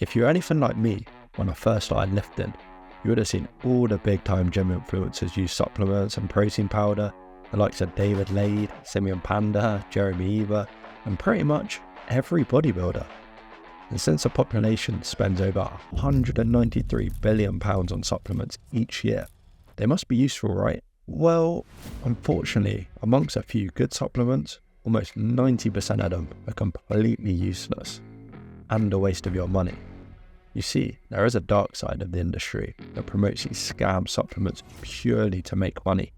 If you're anything like me, when I first started lifting, you would have seen all the big time gym influencers use supplements and protein powder, the likes of David Lade, Simeon Panda, Jeremy Eva, and pretty much every bodybuilder. And since the population spends over £193 billion on supplements each year, they must be useful, right? Well, unfortunately, amongst a few good supplements, almost 90% of them are completely useless and a waste of your money. You see, there is a dark side of the industry that promotes these scam supplements purely to make money.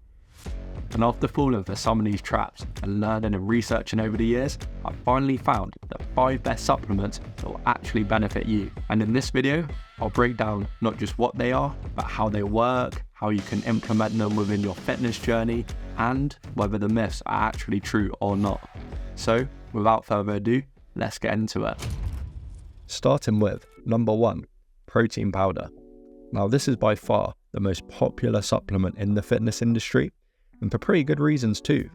And after falling for some of these traps and learning and researching over the years, I finally found the 5 best supplements that will actually benefit you. And in this video, I'll break down not just what they are, but how they work, how you can implement them within your fitness journey, and whether the myths are actually true or not. So, without further ado, let's get into it. Starting with number 1, protein powder. Now this is by far the most popular supplement in the fitness industry, and for pretty good reasons too.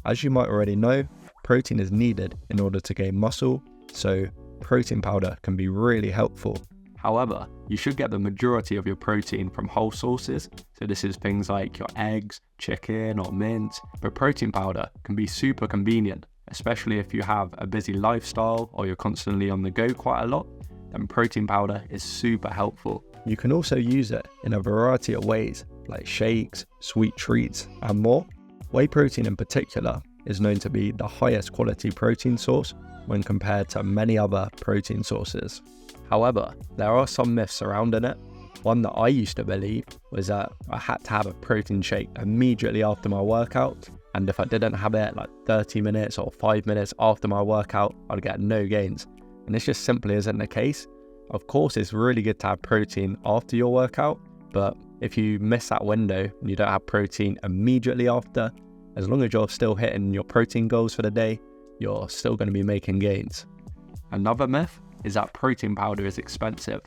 As you might already know, protein is needed in order to gain muscle, so protein powder can be really helpful. However, you should get the majority of your protein from whole sources, so this is things like your eggs, chicken or mince, but protein powder can be super convenient, especially if you have a busy lifestyle or you're constantly on the go quite a lot, then protein powder is super helpful. You can also use it in a variety of ways, like shakes, sweet treats, and more. Whey protein in particular is known to be the highest quality protein source when compared to many other protein sources. However, there are some myths surrounding it. One that I used to believe was that I had to have a protein shake immediately after my workout, and if I didn't have it like 30 minutes or 5 minutes after my workout, I'd get no gains. And this just simply isn't the case. Of course, it's really good to have protein after your workout, but if you miss that window and you don't have protein immediately after, as long as you're still hitting your protein goals for the day, you're still going to be making gains. Another myth is that protein powder is expensive.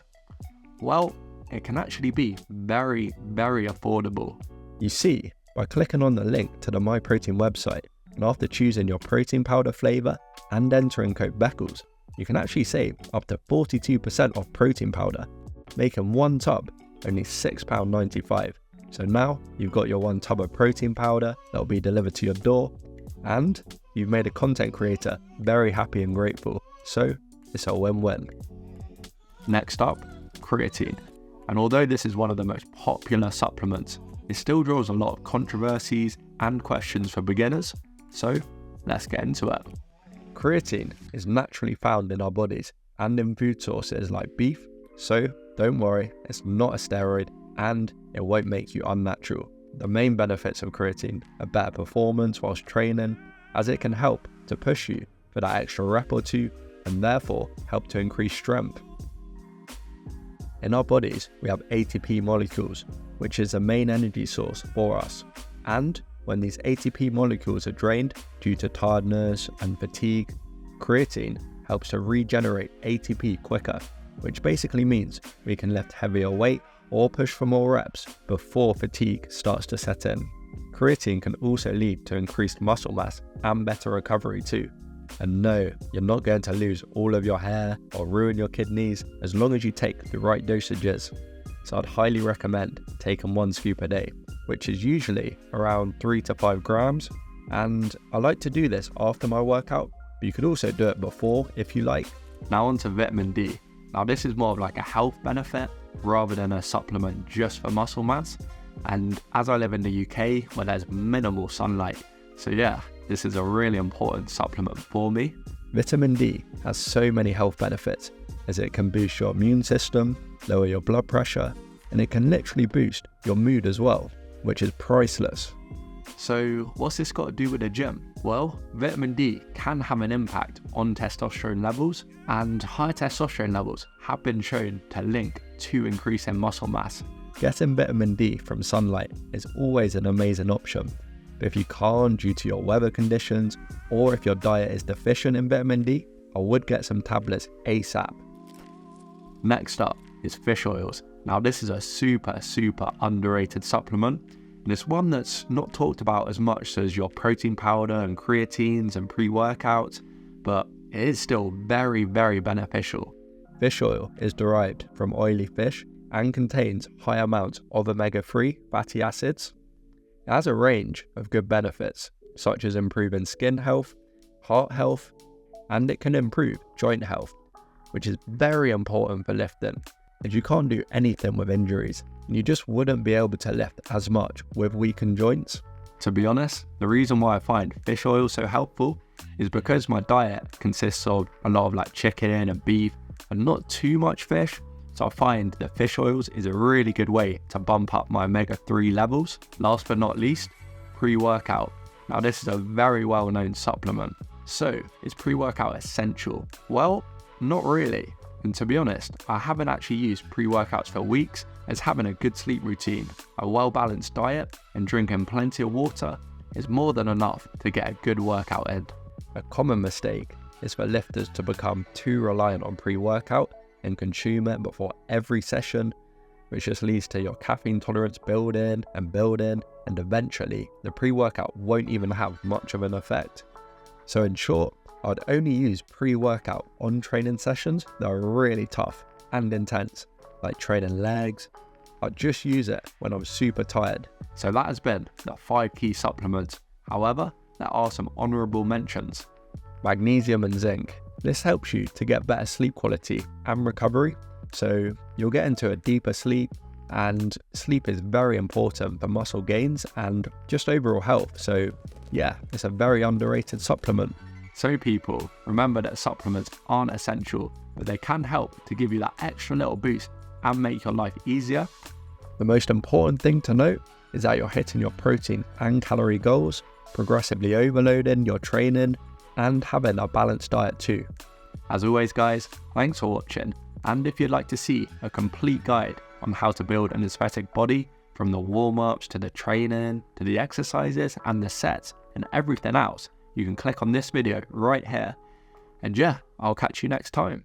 Well, it can actually be very, very affordable. You see, by clicking on the link to the MyProtein website, and after choosing your protein powder flavor and entering code BECKLES, you can actually save up to 42% off protein powder, making one tub only £6.95. So now you've got your one tub of protein powder that will be delivered to your door, and you've made a content creator very happy and grateful. So it's a win-win. Next up, creatine. And although this is one of the most popular supplements, it still draws a lot of controversies and questions for beginners. So let's get into it. Creatine is naturally found in our bodies and in food sources like beef, so don't worry, it's not a steroid and it won't make you unnatural. The main benefits of creatine are better performance whilst training, as it can help to push you for that extra rep or two and therefore help to increase strength. In our bodies, we have ATP molecules, which is the main energy source for us, and when these ATP molecules are drained due to tiredness and fatigue, creatine helps to regenerate ATP quicker, which basically means we can lift heavier weight or push for more reps before fatigue starts to set in. Creatine can also lead to increased muscle mass and better recovery too. And no, you're not going to lose all of your hair or ruin your kidneys as long as you take the right dosages. So I'd highly recommend taking 1 scoop a day, which is usually around 3 to 5 grams. And I like to do this after my workout, but you could also do it before if you like. Now on to vitamin D. Now this is more of like a health benefit rather than a supplement just for muscle mass. And as I live in the UK where there's minimal sunlight, so yeah, this is a really important supplement for me. Vitamin D has so many health benefits, as it can boost your immune system, lower your blood pressure, and it can literally boost your mood as well, which is priceless. So what's this got to do with the gym? Well, vitamin D can have an impact on testosterone levels, and high testosterone levels have been shown to link to increasing muscle mass. Getting vitamin D from sunlight is always an amazing option, but if you can't due to your weather conditions, or if your diet is deficient in vitamin D, I would get some tablets ASAP. Next up is fish oils. Now this is a super underrated supplement, and it's one that's not talked about as much as your protein powder and creatines and pre-workouts, but it is still very beneficial. Fish oil is derived from oily fish and contains high amounts of omega-3 fatty acids. It has a range of good benefits, such as improving skin health, heart health, and it can improve joint health, which is very important for lifting, as you can't do anything with injuries, and you just wouldn't be able to lift as much with weakened joints. To be honest, the reason why I find fish oil so helpful is because my diet consists of a lot of like chicken and beef and not too much fish. So I find that fish oils is a really good way to bump up my omega-3 levels. Last but not least, pre-workout. Now this is a very well-known supplement. So is pre-workout essential? Well, not really. And to be honest, I haven't actually used pre-workouts for weeks, as having a good sleep routine, a well-balanced diet, and drinking plenty of water is more than enough to get a good workout in. A common mistake is for lifters to become too reliant on pre-workout and consume it before every session, which just leads to your caffeine tolerance building, and eventually the pre-workout won't even have much of an effect. So in short, I'd only use pre-workout on training sessions that are really tough and intense, like training legs. I'd just use it when I'm super tired. So that has been the 5 key supplements. However, there are some honourable mentions. Magnesium and zinc. This helps you to get better sleep quality and recovery, so you'll get into a deeper sleep, and sleep is very important for muscle gains and just overall health. So yeah, it's a very underrated supplement. So people, remember that supplements aren't essential, but they can help to give you that extra little boost and make your life easier. The most important thing to note is that you're hitting your protein and calorie goals, progressively overloading your training, and having a balanced diet too. As always guys, thanks for watching, and if you'd like to see a complete guide on how to build an aesthetic body, from the warm-ups to the training, to the exercises and the sets and everything else, you can click on this video right here. And yeah, I'll catch you next time.